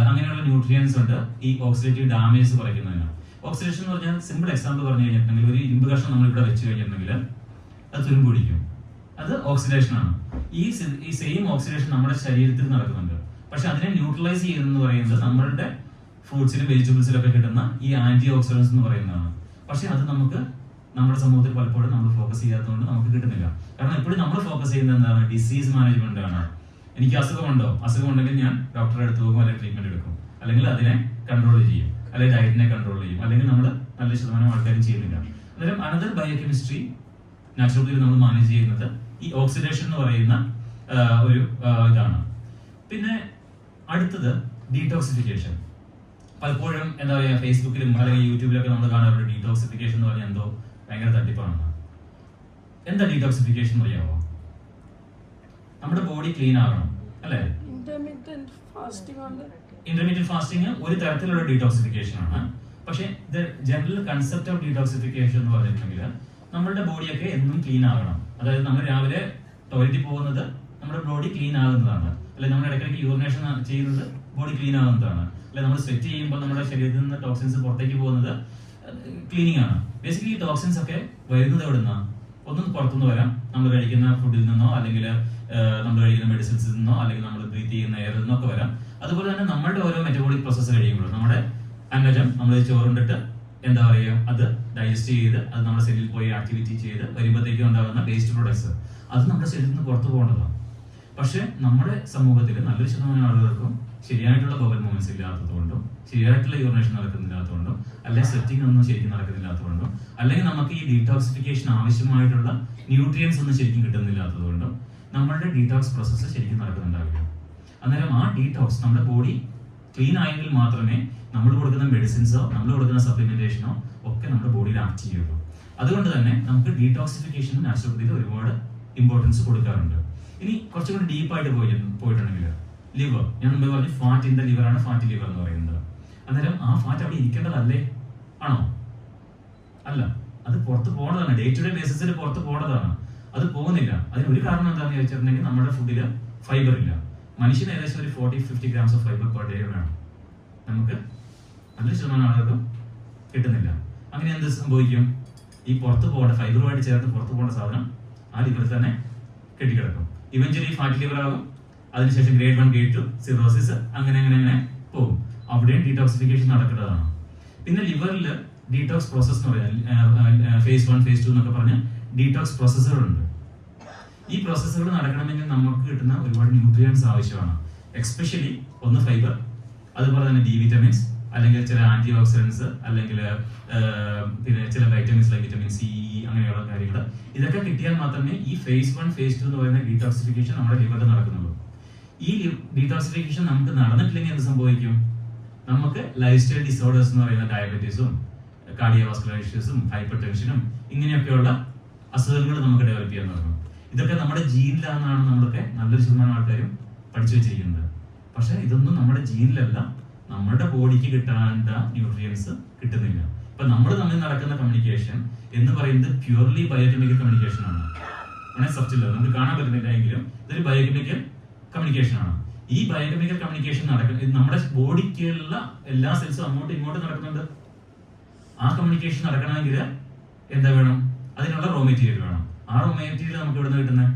അങ്ങനെയുള്ള ന്യൂട്രിയൻസ് ഉണ്ട് ഈ ഓക്സിഡേറ്റീവ് ഡാമേജ് കുറയ്ക്കുന്നതിന്. ഓക്സിഡേഷൻ എന്ന് പറഞ്ഞാൽ സിമ്പിൾ എക്സാമ്പിൾ പറഞ്ഞു കഴിഞ്ഞിട്ടുണ്ടെങ്കിൽ ഒരു ഇരുമ്പ് കഷ്ണം നമ്മൾ ഇവിടെ വെച്ച് കഴിഞ്ഞിട്ടുണ്ടെങ്കിൽ അത് തുരുമ്പ് പിടിക്കും, അത് ഓക്സിഡേഷൻ ആണ്. ഈ സെയിം ഓക്സിഡേഷൻ നമ്മുടെ ശരീരത്തിൽ നടക്കുന്നുണ്ട്. പക്ഷെ അതിനെ ന്യൂട്രലൈസ് ചെയ്യുന്നതെന്ന് പറയുന്നത് നമ്മളുടെ ഫ്രൂട്ട്സിലും വെജിറ്റബിൾസിലും ഒക്കെ കിട്ടുന്ന ഈ ആന്റി ഓക്സിഡൻസ് എന്ന് പറയുന്നതാണ്. പക്ഷെ അത് നമുക്ക് നമ്മുടെ സമൂഹത്തിൽ പലപ്പോഴും നമ്മൾ ഫോക്കസ് ചെയ്യാത്തതുകൊണ്ട് നമുക്ക് കിട്ടുന്നില്ല. കാരണം എപ്പോഴും നമ്മൾ ഫോക്കസ് ചെയ്യുന്നത് എന്താണ്, ഡിസീസ് മാനേജ്മെന്റ് ആണ്. എനിക്ക് അസുഖമുണ്ടോ, അസുഖമുണ്ടെങ്കിൽ ഞാൻ ഡോക്ടറെ അടുത്ത് പോകും, അല്ലെങ്കിൽ ട്രീറ്റ്മെന്റ് എടുക്കും, അല്ലെങ്കിൽ അതിനെ കൺട്രോൾ ചെയ്യും, അല്ലെങ്കിൽ ഡയറ്റിനെ കൺട്രോൾ ചെയ്യും, അല്ലെങ്കിൽ നമ്മൾ നല്ല ശതമാനം ആൾക്കാരും ചെയ്യുന്നില്ല. അന്നേരം അനദർ ബയോകെമിസ്ട്രി നാച്ചുറലി നമ്മൾ മാനേജ് ചെയ്യുന്നത് ഈ ഓക്സിഡേഷൻ എന്ന് പറയുന്ന ഒരു ഇതാണ്. പിന്നെ അടുത്തത് ഡീടോക്സിഫിക്കേഷൻ. പലപ്പോഴും എന്താ പറയുക, ഫേസ്ബുക്കിലും അല്ലെങ്കിൽ യൂട്യൂബിലൊക്കെ നമ്മൾ കാണാറുണ്ട് ഡീടോക്സിഫിക്കേഷൻ എന്ന് പറഞ്ഞാൽ എന്തോ ഭയങ്കര തട്ടിപ്പാണെന്ന്. എന്താ ഡീടോക്സിഫിക്കേഷൻ എന്ന് അറിയാമോ? നമ്മുടെ ബോഡി ക്ലീൻ ആകണം, അല്ലേ? ഇന്റർമീഡിയറ്റ് ഫാസ്റ്റിംഗ് ഒരു തരത്തിലുള്ള ഡീടോക്സിഫിക്കേഷൻ ആണ്. പക്ഷേ ജനറൽ കൺസെപ്റ്റ് ഓഫ് ഡീടോക്സിഫിക്കേഷൻ എന്ന് പറഞ്ഞിട്ടുണ്ടെങ്കിൽ നമ്മളുടെ ബോഡിയൊക്കെ എന്നും ക്ലീൻ ആകണം. അതായത് നമ്മൾ രാവിലെ ടോയ്ലറ്റിൽ പോകുന്നത് നമ്മുടെ ബോഡി ക്ലീൻ ആകുന്നതാണ്, അല്ലെങ്കിൽ നമ്മൾ ഇടയ്ക്കിടയ്ക്ക് യൂറിനേഷൻ ചെയ്യുന്നത് ബോഡി ക്ലീൻ ആകുന്നതാണ്, അല്ലെങ്കിൽ നമ്മൾ സ്വെറ്റ് ചെയ്യുമ്പോൾ നമ്മുടെ ശരീരത്തിൽ നിന്ന് ടോക്സിൻസ് പുറത്തേക്ക് പോകുന്നത് ക്ലീനിങ് ആണ്. ബേസിക്കലി ഈ ടോക്സിൻസ് ഒക്കെ വരുന്നത് എവിടുന്ന? ഒന്നും പുറത്തുനിന്ന് വരാം, നമ്മൾ കഴിക്കുന്ന ഫുഡിൽ നിന്നോ അല്ലെങ്കിൽ നമ്മൾ കഴിക്കുന്ന മെഡിസിൻസിൽ നിന്നോ അല്ലെങ്കിൽ നമ്മൾ ബ്രീത്ത് ചെയ്യുന്ന എയറിൽ നിന്നോ ഒക്കെ വരാം. അതുപോലെ തന്നെ നമ്മുടെ ഓരോ മെറ്റബോളിക് പ്രോസസ്സ് കഴിയുമ്പോഴും നമ്മുടെ അന്നജം നമ്മൾ ചോറുണ്ടിട്ട് എന്താ പറയുക, അത് ഡൈജസ്റ്റ് ചെയ്ത് അത് നമ്മുടെ സെല്ലിൽ പോയി ആക്ടിവിറ്റി ചെയ്ത് വരുമ്പോഴത്തേക്കും ഉണ്ടാകുന്ന വേസ്റ്റ് പ്രൊഡക്ട്സ് അത് നമ്മുടെ ശരീരത്തിൽ നിന്ന് പുറത്തു പോകേണ്ടതാണ്. പക്ഷെ നമ്മുടെ സമൂഹത്തിൽ നല്ലൊരു ശതമാനം ആളുകൾക്കും ശരിയായിട്ടുള്ള ബവൽ മൂവ്മെന്റ്സ് ഇല്ലാത്തതുകൊണ്ടും ശരിയായിട്ടുള്ള യൂറിനേഷൻ നടക്കുന്നില്ലാത്തതുകൊണ്ടും അല്ലെങ്കിൽ സെറ്റിംഗ് ഒന്നും ശരിക്കും നടക്കുന്നില്ലാത്തതുകൊണ്ടും അല്ലെങ്കിൽ നമുക്ക് ഈ ഡീടോക്സിഫിക്കേഷൻ ആവശ്യമായിട്ടുള്ള ന്യൂട്രിയൻസ് ഒന്നും ശരിക്കും കിട്ടുന്നില്ലാത്തതുകൊണ്ടും നമ്മളുടെ ഡീടോക്സ് പ്രോസസ്സ് ശരിക്കും നടക്കുന്നുണ്ടാവില്ല. അന്നേരം ആ ഡീടോക്സ് നമ്മുടെ ബോഡി ക്ലീൻ ആയെങ്കിൽ മാത്രമേ നമ്മൾ കൊടുക്കുന്ന മെഡിസിൻസോ നമ്മൾ കൊടുക്കുന്ന സപ്ലിമെന്റേഷനോ ഒക്കെ നമ്മുടെ ബോഡിയിൽ ആക്ട് ചെയ്യുള്ളൂ. അതുകൊണ്ട് തന്നെ നമുക്ക് ഡീടോക്സിഫിക്കേഷൻ നാച്ചുറലിൽ ഒരുപാട് ഇമ്പോർട്ടൻസ് കൊടുക്കാറുണ്ട്. ഇനി കുറച്ചും കൂടി ഡീപ്പായിട്ട് പോയിട്ടുണ്ടെങ്കിൽ ലിവർ, ഞാൻ മുമ്പ് പറഞ്ഞു ഫാറ്റ് ഇൻ ദ ലിവർ ആണ് ഫാറ്റി ലിവർ എന്ന് പറയുന്നത്. അന്നേരം ആ ഫാറ്റ് അവിടെ ഇരിക്കേണ്ടതല്ലേ? ആണോ? അല്ല, അത് പുറത്ത് പോകേണ്ടതാണ്, ഡേ ടു ഡേ ബേസിസിൽ പുറത്ത് പോകേണ്ടതാണ്. അത് പോകുന്നില്ല. അതിന് ഒരു കാരണം എന്താണെന്ന് ചോദിച്ചിട്ടുണ്ടെങ്കിൽ നമ്മുടെ ഫുഡിൽ ഫൈബർ ഇല്ല. മനുഷ്യന് ഏകദേശം ഒരു 40-50 grams of fibre per day വേണം. നമുക്ക് നല്ലൊരു ശതമാനം ആളുകൾക്കും കിട്ടുന്നില്ല. അങ്ങനെ എന്ത് സംഭവിക്കും? ഈ പുറത്ത് പോകേണ്ട ഫൈബറുമായിട്ട് ചേർത്ത് പുറത്ത് പോകേണ്ട സാധനം ആ ലിവറിൽ തന്നെ കെട്ടിക്കിടക്കും. ഇവഞ്ച്വലി ഫാറ്റി ലിവർ ആകും, അതിനുശേഷം ഗ്രേഡ് 1 ഗ്രേഡ് 2 സിറോസിസ് അങ്ങനെ പോകും. അവിടെയും ഡീടോക്സിഫിക്കേഷൻ നടക്കേണ്ടതാണ്. പിന്നെ ലിവറിൽ ഡീടോക്സ് പ്രോസസ് എന്ന് പറയാം, ഫേസ് 1 ഫേസ് 2 എന്നൊക്കെ പറഞ്ഞ് ഡീടോക്സ് പ്രോസസ്സുകളുണ്ട്. ഈ പ്രോസസ്സുകൾ നടക്കണമെങ്കിൽ നമുക്ക് കിട്ടുന്ന ഒരുപാട് ന്യൂട്രിയൻസ് ആവശ്യമാണ്. എക്സ്പെഷ്യലി ഒന്ന് ഫൈബർ, അതുപോലെ തന്നെ ഡി വിറ്റമിൻസ് അല്ലെങ്കിൽ ചില ആന്റി ഓക്സിഡൻസ് അല്ലെങ്കിൽ പിന്നെ ചില വൈറ്റമിൻസ് ലൈക്ക് വിറ്റമിൻ സി അങ്ങനെയുള്ള കാര്യങ്ങൾ. ഇതൊക്കെ കിട്ടിയാൽ മാത്രമേ ഈ ഫേസ് 1 ഫേസ് 2 എന്ന് പറയുന്ന ഡീടോക്സിഫിക്കേഷൻ നമ്മുടെ ലിവറിൽ നടക്കുന്നുള്ളൂ. ഈ ഡീടോക്സിഫിക്കേഷൻ നമുക്ക് നടന്നിട്ടില്ലെങ്കിൽ എന്ത് സംഭവിക്കും? നമുക്ക് ലൈഫ് സ്റ്റൈൽ ഡിസോർഡേഴ്സ് എന്ന് പറയുന്ന ഡയബറ്റീസും കാർഡിയോവാസ്കുലർ ഇഷ്യൂസും ഹൈപ്പർ ടെൻഷനും ഇങ്ങനെയൊക്കെയുള്ള അസുഖങ്ങൾ നമുക്ക് ഡെവലപ്പ് ചെയ്യാൻ തുടങ്ങും. ഇതൊക്കെ നമ്മുടെ ജീനിലാണെന്നാണ് നമ്മളൊക്കെ നല്ലൊരു ശതമാനം ആൾക്കാരും പഠിച്ചു വെച്ചിരിക്കുന്നത്. പക്ഷെ ഇതൊന്നും നമ്മുടെ ജീനിലല്ല, നമ്മുടെ ബോഡിക്ക് കിട്ടേണ്ട ന്യൂട്രിയൻസ് കിട്ടുന്നില്ല. ഇപ്പൊ നമ്മൾ തമ്മിൽ നടക്കുന്ന കമ്മ്യൂണിക്കേഷൻ എന്ന് പറയുന്നത് പ്യൂർലി ബയോകെമിക്കൽ കമ്മ്യൂണിക്കേഷൻ ആണ്. അങ്ങനെ സബ്റ്റില്ല, നമുക്ക് കാണാൻ പറ്റുന്നില്ല എങ്കിലും ഇതൊരു ബയോകെമിക്കൽ കമ്മ്യൂണിക്കേഷൻ ആണ്. ഈ ബയോകെമിക്കൽ കമ്മ്യൂണിക്കേഷൻ നടക്കുന്ന നമ്മുടെ ബോഡിക്കുള്ള എല്ലാ സെൽസും അങ്ങോട്ടും ഇങ്ങോട്ടും നടക്കുന്നുണ്ട്. ആ കമ്മ്യൂണിക്കേഷൻ നടക്കണമെങ്കിൽ എന്താ വേണം? അതിനുള്ള റോ മെറ്റീരിയൽ വേണം. ആ റോ മെറ്റീരിയൽ നമുക്ക് എവിടെ നിന്ന് കിട്ടുന്നത്?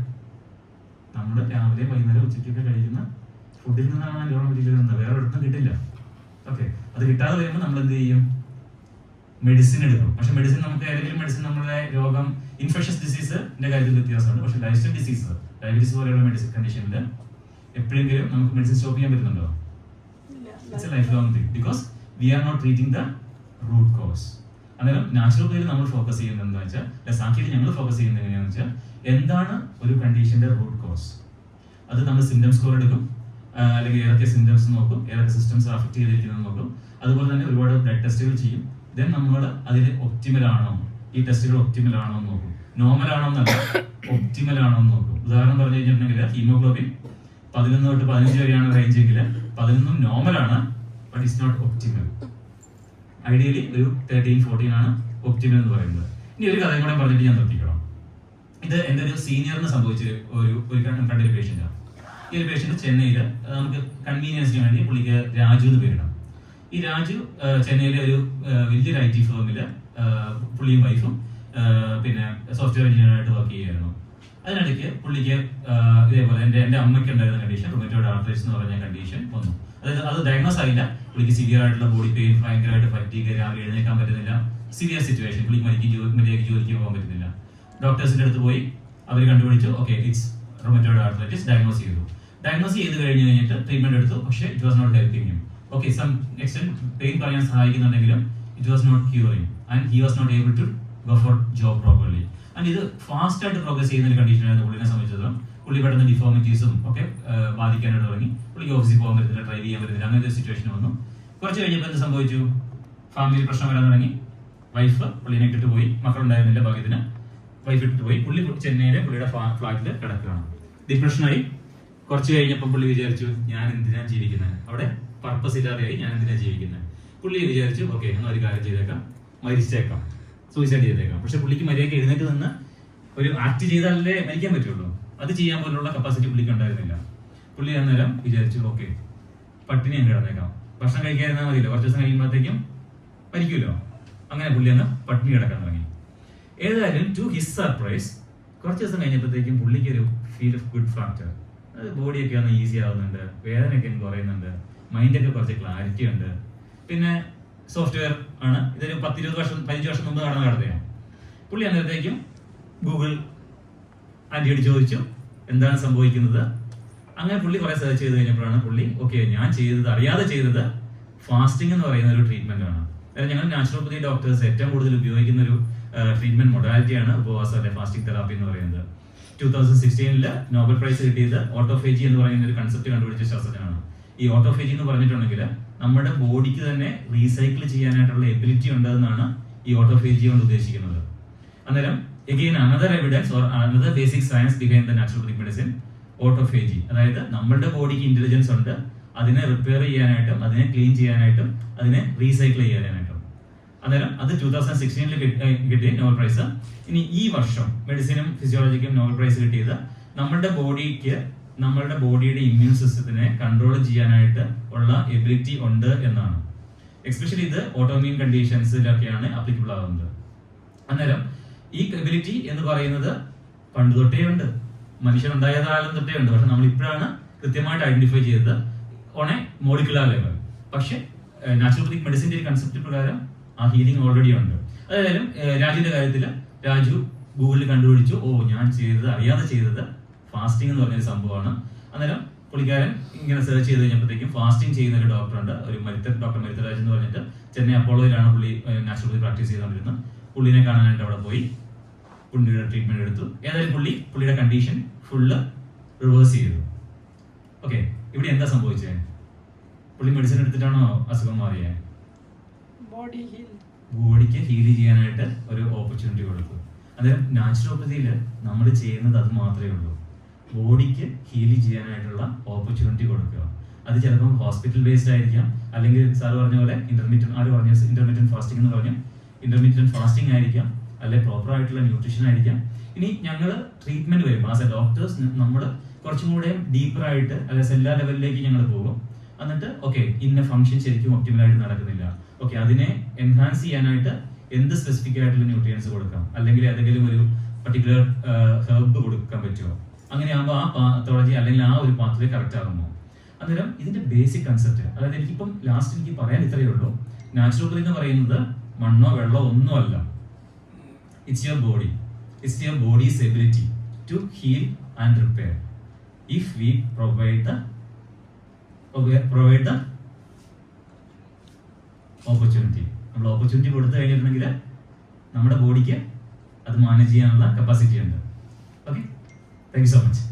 നമ്മുടെ രാവിലെ വൈകുന്നേരം ഉച്ചയ്ക്കൊക്കെ കഴിക്കുന്ന ഫുഡിൽ നിന്നാണ് റോ മെറ്റീരിയൽ കിട്ടുന്നത്, വേറെ ഒരിടത്തും കിട്ടില്ല. ഓക്കെ, അത് കിട്ടാതെ വരുമ്പോൾ നമ്മൾ എന്ത് ചെയ്യും? മെഡിസിൻ എടുക്കും. പക്ഷെ മെഡിസിൻ നമുക്ക് ഏതെങ്കിലും മെഡിസിൻ നമ്മുടെ രോഗം ഇൻഫെക്ഷ്യസ് ഡിസീസിന്റെ കാര്യത്തിൽ വ്യത്യാസമുണ്ട്. പക്ഷെ ലൈഫ് സ്റ്റൈൽ ഡിസീസ്, ഡയബറ്റീസ് പോലെയുള്ള മെഡിസിൻ കണ്ടീഷനിൽ എപ്പോഴെങ്കിലും നമുക്ക് മെഡിസിൻ സ്റ്റോപ്പ് ചെയ്യാൻ പറ്റുന്നുണ്ടോ? It's a lifelong thing because we are not treating the root cause. അന്നേരം നാച്ചുറോപ്പതിയിൽ നമ്മൾ ഫോക്കസ് ചെയ്യുന്നത് എന്താ വെച്ചാൽ, സാങ്കേതിക ഞങ്ങൾ ഫോക്കസ് ചെയ്യുന്നത് എങ്ങനെയാണെന്ന് വെച്ചാൽ, എന്താണ് ഒരു കണ്ടീഷന്റെ റൂട്ട് കോസ്. അത് നമ്മൾ സിംറ്റം സ്കോർ എടുക്കും, അല്ലെങ്കിൽ ഏതൊക്കെ സിംറ്റംസ് നോക്കും, ഏതൊക്കെ സിസ്റ്റംസ് അഫക്ട് ചെയ്തിരിക്കുന്നത് നോക്കും. അതുപോലെ തന്നെ ഒരുപാട് ബ്ലഡ് ടെസ്റ്റുകൾ ചെയ്യും. ദെൻ നമ്മൾ അതിൽ ഒപ്റ്റിമൽ ആണോ, ഈ ടെസ്റ്റുകൾ ഒപ്റ്റിമൽ ആണോ എന്ന് നോക്കും. നോർമൽ ആണോ എന്നല്ല, ഒപ്റ്റിമൽ ആണോ എന്ന് നോക്കും. ഉദാഹരണം പറഞ്ഞു കഴിഞ്ഞിട്ടുണ്ടെങ്കിൽ ഹീമോഗ്ലോബിൻ 11 തൊട്ട് 15 വരെയാണ് റേഞ്ച് എങ്കിൽ 11 നോർമൽ ആണ്, but it's not optimal. Ideally ഒരു 13-14 ആണ് ഒപ്റ്റിമൽ എന്ന് പറയുന്നത്. ഇനി ഒരു കഥയും കൂടെ പറഞ്ഞിട്ട് ഞാൻ നിർത്തിക്കണം. ഇത് എൻ്റെ ഒരു സീനിയറിന് സംഭവിച്ച ഒരു കണ്ടൊരു പേഷ്യൻ്റാണ്. ഈ ഒരു പേഷ്യന്റ് ചെന്നൈയിൽ, നമുക്ക് കൺവീനിയൻസിന് വേണ്ടി പുള്ളിക്ക് രാജു എന്ന് പേരിടാം. ഈ രാജു ചെന്നൈയിലെ ഒരു വലിയൊരു IT ഫേമിൽ പുള്ളിയും വൈഫും പിന്നെ സോഫ്റ്റ്വെയർ എഞ്ചിനീയറായിട്ട് വർക്ക് ചെയ്യുമായിരുന്നു. അതിനിടയ്ക്ക് പുള്ളിക്ക് ഇതേപോലെ എൻ്റെ അമ്മയ്ക്ക് ഉണ്ടായിരുന്ന കണ്ടീഷൻ റുമറ്റോയ്ഡ് ആർത്രൈറ്റിസ് എന്ന് പറഞ്ഞ കണ്ടീഷൻ വന്നു. അതായത് അത് ഡയഗ്നോസ് ആയില്ല. പുള്ളിക്ക് സിവിയർ ആയിട്ടുള്ള ബോഡി പെയിൻ, ഭയങ്കരമായിട്ട് ഫറ്റീഗ്, രാവിലെ എഴുന്നേക്കാൻ പറ്റുന്നില്ല, സിവിയർ സിറ്റുവേഷൻ. പുള്ളിക്ക് മര്യാദയ്ക്ക് ജോലിക്ക് പോകാൻ പറ്റുന്നില്ല. ഡോക്ടേഴ്സിന്റെ അടുത്ത് പോയി അവർ കണ്ടുപിടിച്ചു, okay it's rheumatoid arthritis, diagnose ചെയ്തു. ഡയഗ്നോസ് ചെയ്ത് കഴിഞ്ഞിട്ട് ട്രീറ്റ്മെന്റ് എടുത്തു. പക്ഷേ it was not helping him. Okay, some extent pain പറയാൻ സഹായിക്കുന്നുണ്ടെങ്കിലും it was not curing and he was not able to go for job properly. And ഇത് fast ആയിട്ട് progress ചെയ്യുന്ന ഒരു കണ്ടീഷനായിരുന്നു പുള്ളിനെ സംബന്ധിച്ചിടത്തോളം. പുള്ളി പെട്ടെന്ന് ഡിഫോമിറ്റീസും ഒക്കെ ബാധിക്കാനായിട്ട് തുടങ്ങി. പുള്ളിക്ക് ഓഫീസിൽ പോകാൻ പറ്റുന്നില്ല, ഡ്രൈവ് ചെയ്യാൻ പറ്റുന്നില്ല, അങ്ങനത്തെ ഒരു സിറ്റുവേഷൻ വന്നു. കുറച്ച് കഴിഞ്ഞപ്പോൾ എന്ത് സംഭവിച്ചു? ഫാമിലി പ്രശ്നം വരാൻ തുടങ്ങി. വൈഫ് പുള്ളിനെ ഇട്ടിട്ട് പോയി, മക്കളുണ്ടായിരുന്നില്ല ഭാഗ്യത്തിന്. വൈഫ് ഇട്ടിട്ട് പോയി. പുള്ളി ചെന്നൈയിലെ പുള്ളിയുടെ ഫ്ലാറ്റിൽ കിടക്കുകയാണ്. ഡിപ്രഷനായി. കുറച്ച് കഴിഞ്ഞപ്പോൾ പുള്ളി വിചാരിച്ചു, ഞാൻ എന്തിനാ ജീവിക്കുന്നത്, അവിടെ പർപ്പസ് ഇല്ലാതെയായി, ഞാൻ എന്തിനാ ജീവിക്കുന്നത്. പുള്ളി വിചാരിച്ചു, ഓക്കെ എന്നാൽ ഒരു കാര്യം ചെയ്തേക്കാം, മരിച്ചേക്കാം, സൂയിസൈഡ് ചെയ്തേക്കാം. പക്ഷെ പുള്ളിക്ക് മര്യാദയ്ക്ക് എഴുന്നേറ്റ് നിന്ന് ഒരു ആക്ട് ചെയ്താലേ മരിക്കാൻ പറ്റുള്ളൂ. അത് ചെയ്യാൻ പോലുള്ള കപ്പാസിറ്റി പുള്ളിക്ക് ഉണ്ടായിരുന്നില്ല. പുള്ളി അന്നേരം വിചാരിച്ചു, ഓക്കെ പട്ടിണി ഞാൻ കിടന്നേക്കാം, ഭക്ഷണം കഴിക്കാതിരുന്നാൽ മതിയല്ലോ, കുറച്ച് ദിവസം കഴിയുമ്പോഴത്തേക്കും മരിക്കുമല്ലോ. അങ്ങനെ പുള്ളി അന്ന് പട്ടിണി കിടക്കാൻ തുടങ്ങി. ഏതായാലും ടു ഹിസ് സർപ്രൈസ് കുറച്ച് ദിവസം കഴിഞ്ഞപ്പോഴത്തേക്കും പുള്ളിക്ക് ഒരു ഫീൽ ഓഫ് ഗുഡ് ഫാക്ടർ. ബോഡിയൊക്കെ ഒന്ന് ഈസി ആവുന്നുണ്ട്, വേദനയൊക്കെ കുറയുന്നുണ്ട്, മൈൻഡൊക്കെ കുറച്ച് ക്ലാരിറ്റി ഉണ്ട്. പിന്നെ സോഫ്റ്റ്വെയർ ആണ്, ഇതൊരു 15 വർഷം മുമ്പ് നടന്ന കടത്തയാണ്. പുള്ളി അന്നേരത്തേക്കും ഗൂഗിൾ ആൻറ്റിയോട് ചോദിച്ചു എന്താണ് സംഭവിക്കുന്നത്. അങ്ങനെ പുള്ളി കുറെ സെർച്ച് ചെയ്ത് കഴിഞ്ഞപ്പോഴാണ് പുള്ളി ഓക്കെ ഞാൻ അറിയാതെ ചെയ്തത് ഫാസ്റ്റിംഗ് എന്ന് പറയുന്ന ഒരു ട്രീറ്റ്മെന്റ് ആണ്. അതായത് ഞങ്ങൾ നാച്ചുറോപ്പതി ഡോക്ടേഴ്സ് ഏറ്റവും കൂടുതൽ ഉപയോഗിക്കുന്ന ഒരു ട്രീറ്റ്മെന്റ് മൊഡാലിറ്റിയാണ് ഉപവാസ അല്ലെ ഫാസ്റ്റിംഗ് തെറാപ്പി എന്ന് പറയുന്നത്. 2016 നോബൽ പ്രൈസ് കിട്ടിയത് ഓട്ടോഫേജി എന്ന് പറയുന്ന ഒരു കൺസെപ്റ്റ് കണ്ടുപിടിച്ച ശാസ്ത്രജ്ഞനാണ്. ഈ ഓട്ടോഫേജി എന്ന് പറഞ്ഞിട്ടുണ്ടെങ്കിൽ നമ്മുടെ ബോഡിക്ക് തന്നെ റീസൈക്കിൾ ചെയ്യാനായിട്ടുള്ള എബിലിറ്റി ഉണ്ടെന്നാണ് ഈ ഓട്ടോഫേജി കൊണ്ട് ഉദ്ദേശിക്കുന്നത്. അന്നേരം again another evidence or another basic science behind the naturopathic medicine, autophagy. അതായത് നമ്മുടെ ബോഡിക്ക് ഇന്റലിജൻസ് ഉണ്ട്, അതിനെ റിപ്പയർ ചെയ്യാനായിട്ടും അതിനെ ക്ലീൻ ചെയ്യാനായിട്ടും അതിനെ റീസൈക്കിൾ ചെയ്യാനായിട്ടും. അന്നേരം അത് 2016 കിട്ടിയ നോബൽ പ്രൈസ്. ഇനി ഈ വർഷം മെഡിസിനും ഫിസിയോളജിക്കും നോബൽ പ്രൈസ് കിട്ടിയത് നമ്മളുടെ ബോഡിയുടെ ഇമ്മ്യൂൺ സിസ്റ്റത്തിനെ കൺട്രോൾ ചെയ്യാനായിട്ട് ഉള്ള എബിലിറ്റി ഉണ്ട് എന്നാണ്. എസ്പെഷ്യലി ഇത് ഓട്ടോഇമ്യൂൺ കണ്ടീഷൻസിലൊക്കെയാണ് അപ്ലിക്കബിൾ ആകുന്നത്. അന്നേരം ഈ എബിലിറ്റി എന്ന് പറയുന്നത് പണ്ട് തൊട്ടേ ഉണ്ട്, മനുഷ്യനുണ്ടായ കാലം തൊട്ടേ ഉണ്ട്. പക്ഷെ നമ്മൾ ഇപ്പോഴാണ് കൃത്യമായിട്ട് ഐഡന്റിഫൈ ചെയ്തത് ഓൺ എ മോളിക്കുലർ ലെവൽ. പക്ഷെ നാച്ചുറോപ്പതിക് മെഡിസിന്റെ ഒരു കൺസെപ്റ്റ് പ്രകാരം ആ ഹീലിംഗ് ഓൾറെഡി ഉണ്ട്. അതായത് രാജുവിന്റെ കാര്യത്തിൽ രാജു ഗൂഗിളിൽ കണ്ടുപിടിച്ചു, ഞാൻ അറിയാതെ ചെയ്തത് ഫാസ്റ്റിംഗ് എന്ന് പറഞ്ഞൊരു സംഭവമാണ്. അന്നേരം പുള്ളിക്കാരൻ ഇങ്ങനെ സെർച്ച് ചെയ്ത് കഴിഞ്ഞപ്പോഴത്തേക്കും ഫാസ്റ്റിംഗ് ചെയ്യുന്ന ഒരു ഡോക്ടറുണ്ട്, ഒരു ഡോക്ടർ മരിത്തരാജ് എന്ന് പറഞ്ഞിട്ട് ചെന്നൈ അപ്പോളോയിലാണ് പുള്ളി നാച്ചുറോപ്പതി പ്രാക്ടീസ് ചെയ്തുകൊണ്ടിരുന്നത്. പുള്ളിനെ കാണാനായിട്ട് അവിടെ പോയി പുള്ളിയുടെ ട്രീറ്റ്മെന്റ് എടുത്തു. ഏതായാലും പുള്ളിയുടെ കണ്ടീഷൻ ഫുള്ള് റിവേഴ്സ് ചെയ്തു. ഓക്കെ, ഇവിടെ എന്താ സംഭവിച്ചത്? പുള്ളി മെഡിസിൻ എടുത്തിട്ടാണോ അസുഖം മാറിയത്? ബോഡിക്ക് ഹീൽ ചെയ്യാനായിട്ട് ഒരു ഓപ്പർച്യൂണിറ്റി കൊടുത്തു. അന്നേരം നാച്ചുറോപ്പതിയിൽ നമ്മൾ ചെയ്യുന്നത് അത് മാത്രമേ ഉള്ളൂ, ബോഡിക്ക് ഹീൽ ചെയ്യാനായിട്ടുള്ള ഓപ്പർച്യൂണിറ്റി കൊടുക്കുക. അത് ചിലപ്പം ഹോസ്പിറ്റൽ ബേസ്ഡ് ആയിരിക്കാം, അല്ലെങ്കിൽ സാർ പറഞ്ഞ പോലെ ഇന്റർമീഡിയറ്റ് ഫാസ്റ്റിംഗ് എന്ന് പറഞ്ഞാൽ ഇന്റർമീഡിയറ്റ് ഫാസ്റ്റിംഗ് ആയിരിക്കാം, അല്ലെ പ്രോപ്പർ ആയിട്ടുള്ള ന്യൂട്രീഷൻ ആയിരിക്കാം. ഇനി ഞങ്ങൾ ട്രീറ്റ്മെന്റ് വരുമ്പോൾ ആസ് എ ഡോക്ടേഴ്സ് നമ്മൾ കുറച്ചും കൂടെ ഡീപ്പർ ആയിട്ട് അല്ലെ സെല്ലാ ലെവലിലേക്ക് ഞങ്ങൾ പോകും. എന്നിട്ട് ഓക്കെ ഇന്ന ഫംഗ്ഷൻ ശരിക്കും ഒപ്റ്റിമലായിട്ട് നടക്കുന്നില്ല, ഓക്കെ അതിനെ എൻഹാൻസ് ചെയ്യാനായിട്ട് എന്ത് സ്പെസിഫിക് ആയിട്ടുള്ള ന്യൂട്രിയൻസ് കൊടുക്കാം, അല്ലെങ്കിൽ ഏതെങ്കിലും ഒരു പർട്ടിക്കുലർ ഹെർബ് കൊടുക്കാൻ പറ്റുമോ? അങ്ങനെയാകുമ്പോൾ ആ പാത്തോളജി അല്ലെങ്കിൽ ആ ഒരു പാത്വേ കറക്റ്റ് ആകുമോ? അന്നേരം ഇതിന്റെ ബേസിക് കൺസെപ്റ്റ്, അതായത് എനിക്കിപ്പം ലാസ്റ്റ് എനിക്ക് പറയാൻ ഇത്രയേ ഉള്ളൂ. നാച്ചുറോപ്പതി എന്ന് പറയുന്നത് മണ്ണോ വെള്ളമോ ഒന്നുമല്ല. It's your body, it's your body's ability to heal and repair if we provide the opportunity. നമ്മൾ ഓപ്പർച്യൂണിറ്റി കൊടുത്തു കഴിഞ്ഞിട്ടുണ്ടെങ്കിൽ നമ്മുടെ ബോഡിക്ക് അത് മാനേജ് ചെയ്യാനുള്ള കപ്പാസിറ്റി ഉണ്ട്. Okay, thank you so much.